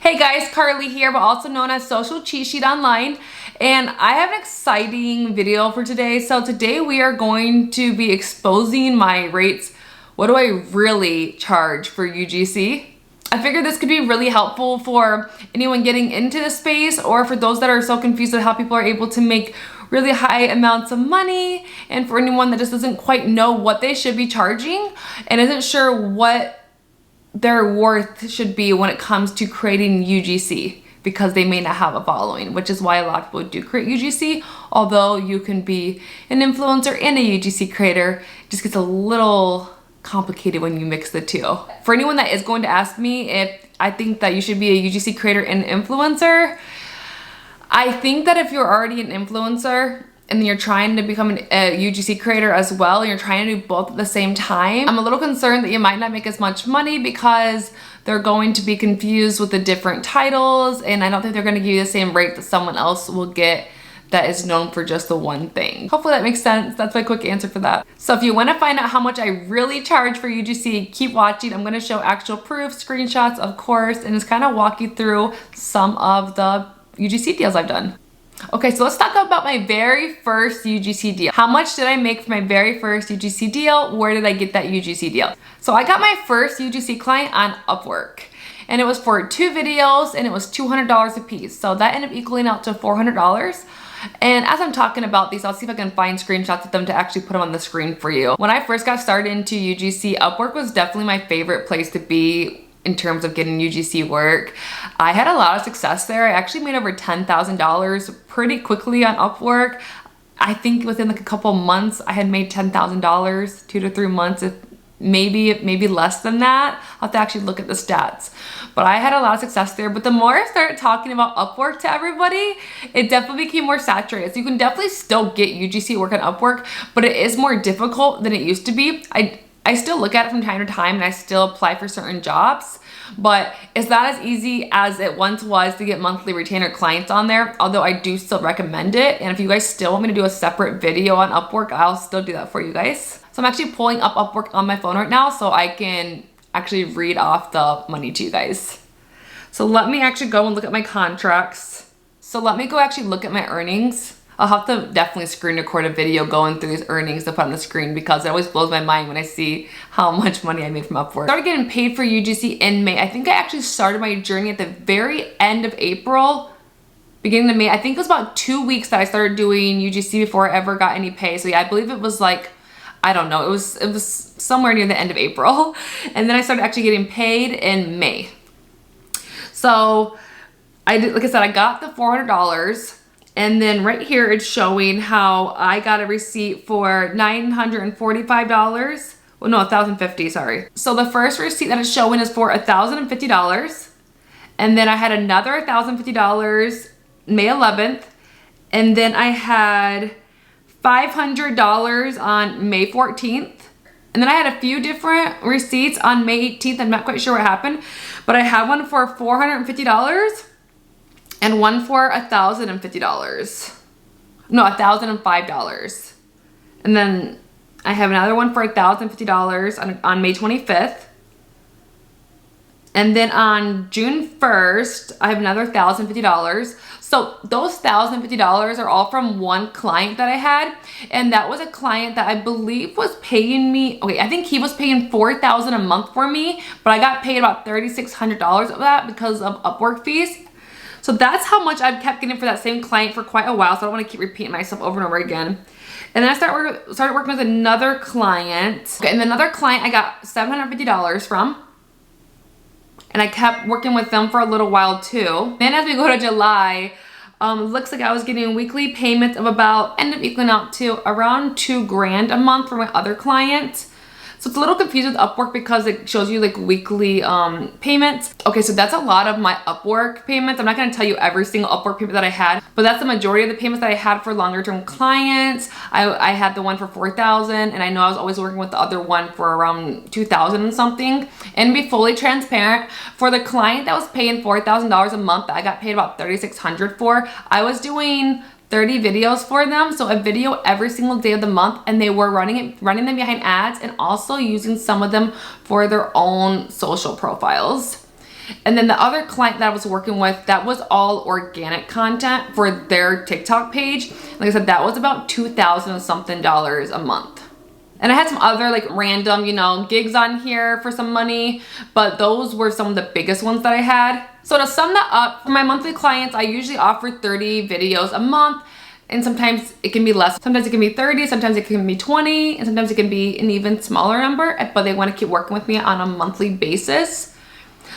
Hey guys, Carly here, but also known as Social Cheat Sheet Online, and I have an exciting video for today. So today we are going to be exposing my rates. What do I really charge for UGC? I figured this could be really helpful for anyone getting into the space, or for those that are so confused with how people are able to make really high amounts of money, and for anyone that just doesn't quite know what they should be charging and isn't sure what their worth should be when it comes to creating UGC, because they may not have a following, which is why a lot of people do create UGC. Although you can be an influencer and a UGC creator, it just gets a little complicated when you mix the two. For anyone that is going to ask me if I think that you should be a UGC creator and influencer, I think that if you're already an influencer and you're trying to become a UGC creator as well, and you're trying to do both at the same time, I'm a little concerned that you might not make as much money because they're going to be confused with the different titles, and I don't think they're going to give you the same rate that someone else will get that is known for just the one thing. Hopefully that makes sense. That's my quick answer for that. So if you want to find out how much I really charge for UGC, keep watching. I'm going to show actual proof, screenshots, of course, and just kind of walk you through some of the UGC deals I've done. Okay, so let's talk about my very first UGC deal. How much did I make for my very first UGC deal? Where did I get that UGC deal? So I got my first UGC client on Upwork, and it was for 2 videos, and it was $200 a piece. So that ended up equaling out to $400. And as I'm talking about these, I'll see if I can find screenshots of them to actually put them on the screen for you. When I first got started into UGC, Upwork was definitely my favorite place to be in terms of getting UGC work. I had a lot of success there. I actually made over $10,000 pretty quickly on Upwork. I think within like a couple months, I had made $10,000, 2 to 3 months, if maybe less than that. I'll have to actually look at the stats. But I had a lot of success there. But the more I started talking about Upwork to everybody, it definitely became more saturated. So you can definitely still get UGC work on Upwork, but it is more difficult than it used to be. I still look at it from time to time, and I still apply for certain jobs, but it's not as easy as it once was to get monthly retainer clients on there, although I do still recommend it. And if you guys still want me to do a separate video on Upwork, I'll still do that for you guys. So I'm actually pulling up Upwork on my phone right now so I can actually read off the money to you guys. So let me actually go and look at my contracts. So let me go actually look at my earnings. I'll have to definitely screen record a video going through these earnings to put on the screen, because it always blows my mind when I see how much money I made from Upwork. I started getting paid for UGC in May. I think I actually started my journey at the very end of April, beginning of May. I think it was about 2 weeks that I started doing UGC before I ever got any pay. So yeah, I believe it was like, I don't know, it was somewhere near the end of April. And then I started actually getting paid in May. So I did, like I said, I got the $400. And then right here, it's showing how I got a receipt for $945. Well, no, $1,050, sorry. So the first receipt that it's showing is for $1,050. And then I had another $1,050 May 11th. And then I had $500 on May 14th. And then I had a few different receipts on May 18th. I'm not quite sure what happened, but I had one for $450. And one for $1,050. No, $1,005. And then I have another one for $1,050 on May 25th. And then on June 1st, I have another $1,050. So those $1,050 are all from one client that I had. And that was a client that I believe was paying me, okay, I think he was paying $4,000 a month for me, but I got paid about $3,600 of that because of Upwork fees. So that's how much I've kept getting for that same client for quite a while, so I don't want to keep repeating myself over and over again. And then I started working with another client. Okay, and another client I got $750 from. And I kept working with them for a little while too. Then as we go to July, looks like I was getting weekly payments of about, ended up equaling out to around $2,000 a month for my other client. So it's a little confusing with Upwork because it shows you like weekly payments. Okay, so that's a lot of my Upwork payments. I'm not gonna tell you every single Upwork payment that I had, but that's the majority of the payments that I had for longer term clients. I had the one for $4,000, and I know I was always working with the other one for around $2,000 and something. And to be fully transparent, for the client that was paying $4,000 a month that I got paid about $3,600 for, I was doing 30 videos for them, so a video every single day of the month, and they were running them behind ads and also using some of them for their own social profiles. And then the other client that I was working with, that was all organic content for their TikTok page. Like I said, that was about $2,000 something a month. And I had some other like random, you know, gigs on here for some money, but those were some of the biggest ones that I had. So to sum that up, for my monthly clients, I usually offer 30 videos a month, and sometimes it can be less. Sometimes it can be 30, sometimes it can be 20, and sometimes it can be an even smaller number, but they want to keep working with me on a monthly basis.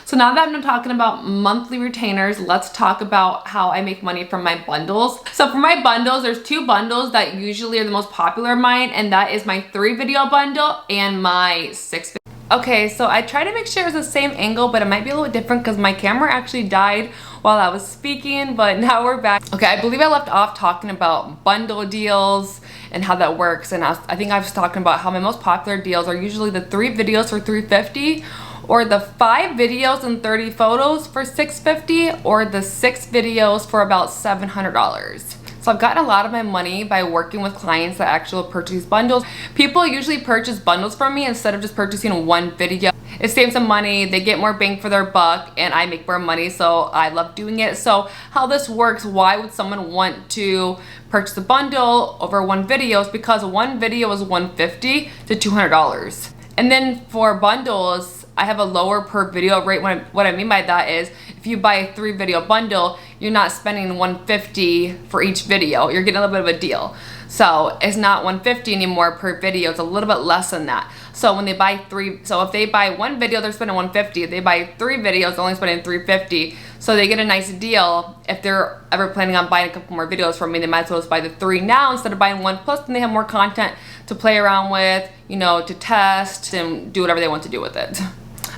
So now that I'm talking about monthly retainers, let's talk about how I make money from my bundles. So for my bundles, there's 2 bundles that usually are the most popular of mine, and that is my 3 video bundle and my 6 video. Okay, so I try to make sure it's the same angle, but it might be a little different because my camera actually died while I was speaking, but now we're back. Okay, I believe I left off talking about bundle deals and how that works, and I think I was talking about how my most popular deals are usually the 3 videos for $350, or the 5 videos and 30 photos for $650, or the 6 videos for about $700. So I've gotten a lot of my money by working with clients that actually purchase bundles. People usually purchase bundles from me instead of just purchasing one video. It saves them money, they get more bang for their buck, and I make more money, so I love doing it. So how this works, why would someone want to purchase a bundle over one video? Is because one video is $150 to $200. And then for bundles, I have a lower per video rate. What I mean by that is, if you buy a 3 video bundle, you're not spending $150 for each video. You're getting a little bit of a deal. So it's not $150 anymore per video. It's a little bit less than that. So when they buy 3, so if they buy 1 video, they're spending $150. If they buy 3 videos, they're only spending $350. So they get a nice deal. If they're ever planning on buying a couple more videos from me, they might as well just buy the 3 now instead of buying 1. Plus, then they have more content to play around with, you know, to test and do whatever they want to do with it.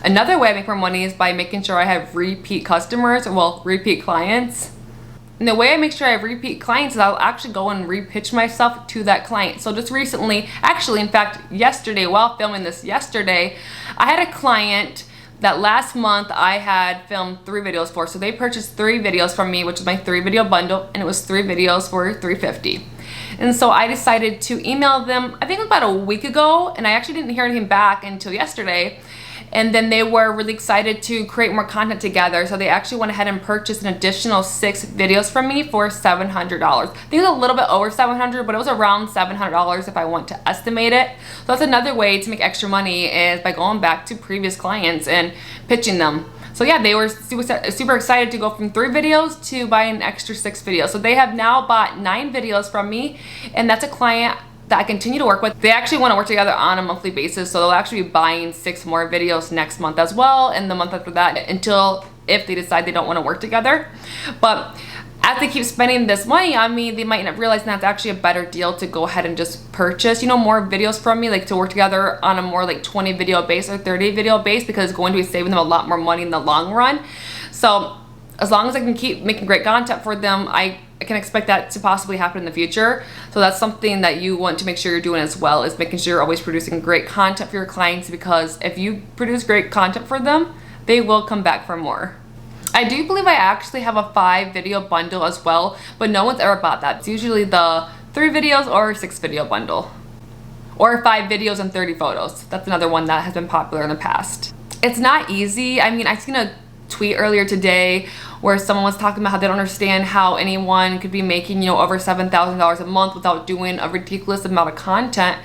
Another way I make more money is by making sure I have repeat customers, well, repeat clients. And the way I make sure I have repeat clients is I'll actually go and repitch myself to that client. So just recently, actually, in fact, yesterday, while filming this yesterday, I had a client that last month I had filmed 3 videos for. So they purchased 3 videos from me, which is my 3 video bundle, and it was 3 videos for $350. And so I decided to email them, I think about a week ago, and I actually didn't hear anything back until yesterday. And then they were really excited to create more content together. So they actually went ahead and purchased an additional 6 videos from me for $700. I think it was a little bit over $700, but it was around $700 if I want to estimate it. So that's another way to make extra money, is by going back to previous clients and pitching them. So yeah, they were super excited to go from 3 videos to buy an extra 6 videos. So they have now bought 9 videos from me, and that's a client that I continue to work with. They actually want to work together on a monthly basis, so they'll actually be buying 6 more videos next month as well, and the month after that, until if they decide they don't want to work together. But as they keep spending this money on me, they might not realize that's actually a better deal to go ahead and just purchase, you know, more videos from me, like to work together on a more like 20 video base or 30 video base, because it's going to be saving them a lot more money in the long run. So as long as I can keep making great content for them, I can expect that to possibly happen in the future. So that's something that you want to make sure you're doing as well, is making sure you're always producing great content for your clients, because if you produce great content for them, they will come back for more. I do believe I actually have a 5 video bundle as well, but no one's ever bought that. It's usually the 3 videos or 6 video bundle, or 5 videos and 30 photos. That's another one that has been popular in the past. It's not easy. I mean, I seen a tweet earlier today where someone was talking about how they don't understand how anyone could be making, you know, over $7,000 a month without doing a ridiculous amount of content.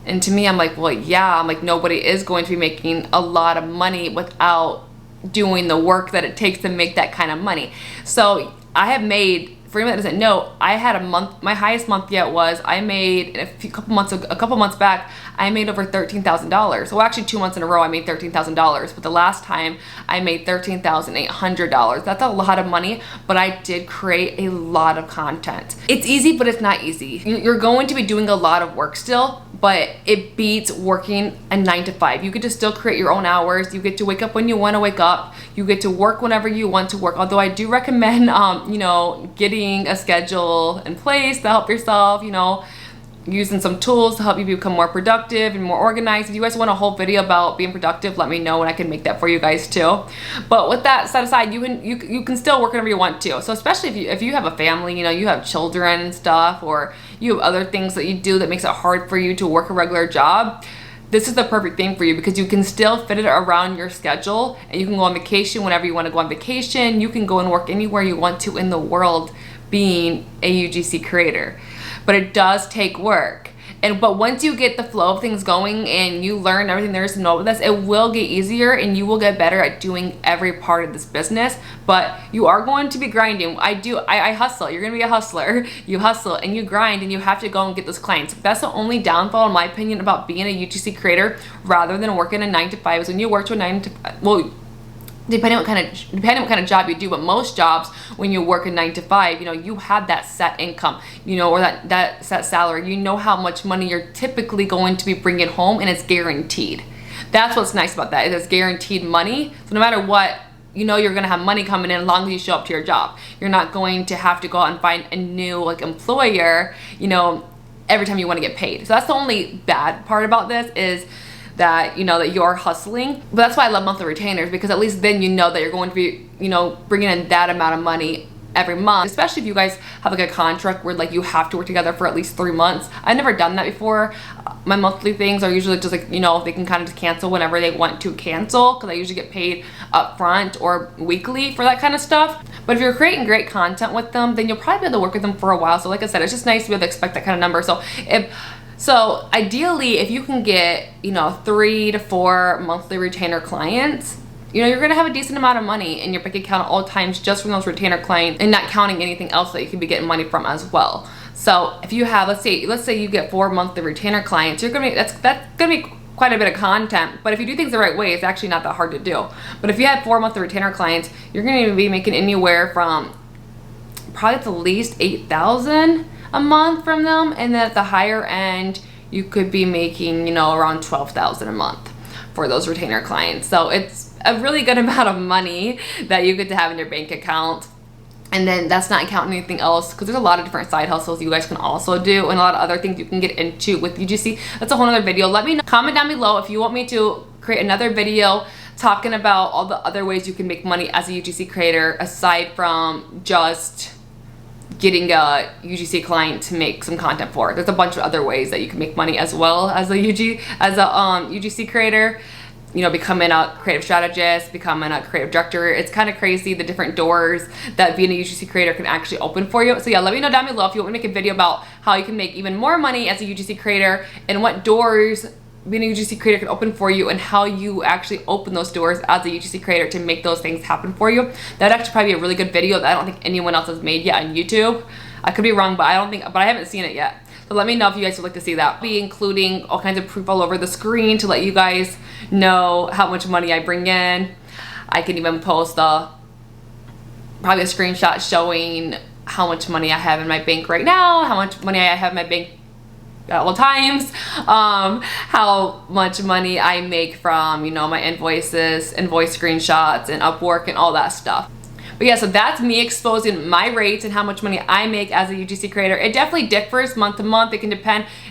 And to me, I'm like, well, yeah, I'm like, nobody is going to be making a lot of money without doing the work that it takes to make that kind of money. So I have made, for anyone that doesn't know, I had a month, my highest month yet was, I made a couple months back, I made over $13,000. Well, actually 2 months in a row I made $13,000, but the last time I made $13,800. That's a lot of money, but I did create a lot of content. It's easy, but it's not easy. You're going to be doing a lot of work still, but it beats working a 9 to 5. You get to still create your own hours. You get to wake up when you want to wake up. You get to work whenever you want to work. Although I do recommend, you know, getting a schedule in place to help yourself, you know, using some tools to help you become more productive and more organized. If you guys want a whole video about being productive, let me know and I can make that for you guys too. But with that set aside, you can still work whenever you want to. So especially if you have a family, you know, you have children and stuff, or you have other things that you do that makes it hard for you to work a regular job, this is the perfect thing for you because you can still fit it around your schedule, and you can go on vacation whenever you want to go on vacation. You can go and work anywhere you want to in the world being a UGC creator. But it does take work. But once you get the flow of things going and you learn everything there is to know about this, it will get easier and you will get better at doing every part of this business. But you are going to be grinding. I hustle. You're going to be a hustler. You hustle and you grind and you have to go and get those clients. That's the only downfall, in my opinion, about being a UGC creator rather than working a 9 to 5 is when you work to a 9 to 5, well, depending what kind of job you do, but most jobs when you work a 9 to 5, you know, you have that set income, you know, or that set salary. You know how much money you're typically going to be bringing home, and it's guaranteed. That's what's nice about that. It's guaranteed money. So no matter what, you know you're gonna have money coming in as long as you show up to your job. You're not going to have to go out and find a new employer, you know, every time you want to get paid. So that's the only bad part about this is that, you know, that you're hustling. But that's why I love monthly retainers, because at least then you know that you're going to be, you know, bringing in that amount of money every month, especially if you guys have a contract where you have to work together for at least 3 months. I've never done that before. My monthly things are usually just you know, they can kind of just cancel whenever they want to cancel, because I usually get paid up front or weekly for that kind of stuff. But if you're creating great content with them, then you'll probably be able to work with them for a while. So like I said, it's just nice to be able to expect that kind of number. So ideally, if you can get, you know, 3 to 4 monthly retainer clients, you know, you're gonna have a decent amount of money in your bank account at all times just from those retainer clients, and not counting anything else that you could be getting money from as well. So if you have, let's say you get 4 monthly retainer clients, that's gonna be quite a bit of content. But if you do things the right way, it's actually not that hard to do. But if you have 4 monthly retainer clients, you're gonna be making anywhere from probably at the least $8,000 a month from them, and then at the higher end you could be making, you know, around $12,000 a month for those retainer clients. So it's a really good amount of money that you get to have in your bank account. And then that's not counting anything else, because there's a lot of different side hustles you guys can also do, and a lot of other things you can get into with UGC. That's a whole other video. Let me know, comment down below if you want me to create another video talking about all the other ways you can make money as a UGC creator aside from just getting a UGC client to make some content for. There's a bunch of other ways that you can make money as well as a UGC creator. You know, becoming a creative strategist, becoming a creative director. It's kind of crazy the different doors that being a UGC creator can actually open for you. So yeah, let me know down below if you want me to make a video about how you can make even more money as a UGC creator and what doors being a UGC creator can open for you, and how you actually open those doors as a UGC creator to make those things happen for you. That'd actually probably be a really good video that I don't think anyone else has made yet on YouTube. I could be wrong, but I haven't seen it yet. So let me know if you guys would like to see that. I'll be including all kinds of proof all over the screen to let you guys know how much money I bring in. I can even post probably a screenshot showing how much money I have in my bank right now, how much money I have in my bank at all times, how much money I make from, you know, my invoice screenshots and Upwork and all that stuff. But yeah, so that's me exposing my rates and how much money I make as a UGC creator. It definitely differs month to month. It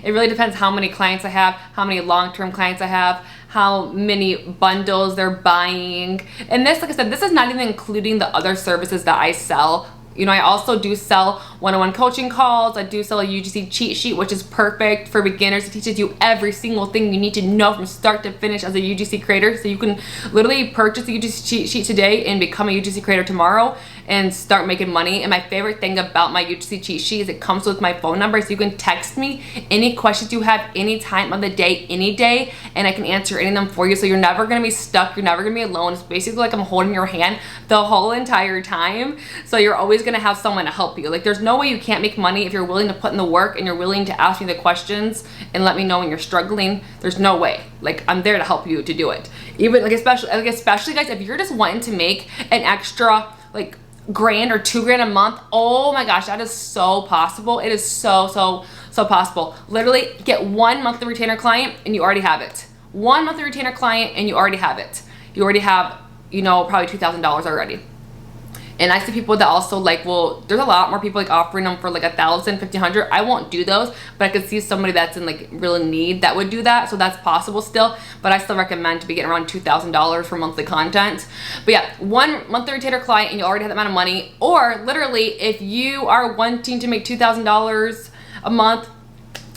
really depends how many clients I have, how many long-term clients I have, how many bundles they're buying. And this, like I said, this is not even including the other services that I sell. You know, I also do sell one-on-one coaching calls. I do sell a UGC cheat sheet, which is perfect for beginners. It teaches you every single thing you need to know from start to finish as a UGC creator. So you can literally purchase a UGC cheat sheet today and become a UGC creator tomorrow and start making money. And my favorite thing about my UGC cheat sheet is it comes with my phone number, so you can text me any questions you have any time of the day, any day, and I can answer any of them for you. So you're never gonna be stuck. You're never gonna be alone. It's basically like I'm holding your hand the whole entire time. So you're always gonna have someone to help you. Like, there's no way you can't make money if you're willing to put in the work and you're willing to ask me the questions and let me know when you're struggling. There's no way. Like, I'm there to help you to do it. Even especially guys, if you're just wanting to make an extra $1,000 or $2,000 a month, oh my gosh, that is so possible. It is so possible. Literally get one monthly retainer client and you already have it. One monthly retainer client and you already have it. You already have, you know, probably $2,000 already. And I see people that also well, there's a lot more people offering them for $1,000, $1,500. I won't do those, but I could see somebody that's in real need that would do that. So that's possible still, but I still recommend to be getting around $2,000 for monthly content. But yeah, one monthly retainer client and you already have that amount of money. Or literally, if you are wanting to make $2,000 a month,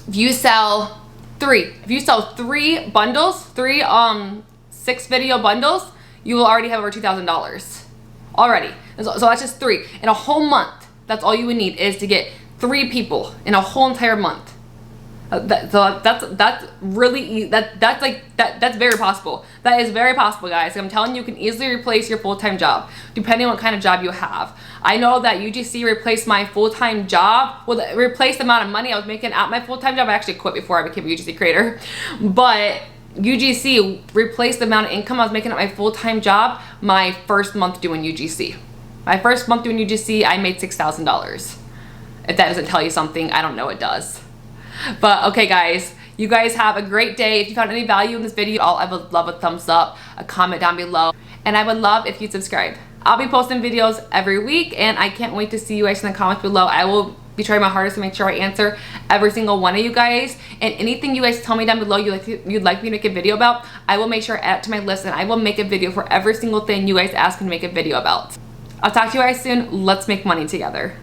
if you sell 3. If you sell 3 bundles, 3 6 video bundles, you will already have over $2,000 already. So that's just 3 in a whole month. That's all you would need is to get 3 people in a whole entire month. So that's really that's very possible. That is very possible, guys. I'm telling you, you can easily replace your full-time job depending on what kind of job you have. I know that UGC replaced my full-time job. Well, it replaced the amount of money I was making at my full-time job. I actually quit before I became a UGC creator, but UGC replaced the amount of income I was making at my full-time job my first month doing UGC. My first month doing UGC, I made $6,000. If that doesn't tell you something, I don't know what does. But okay, guys, you guys have a great day. If you found any value in this video, I would love a thumbs up, a comment down below, and I would love if you subscribe. I'll be posting videos every week, and I can't wait to see you guys in the comments below. I will be trying my hardest to make sure I answer every single one of you guys, and anything you guys tell me down below you'd like me to make a video about, I will make sure I add it to my list, and I will make a video for every single thing you guys ask me to make a video about. I'll talk to you guys soon. Let's make money together.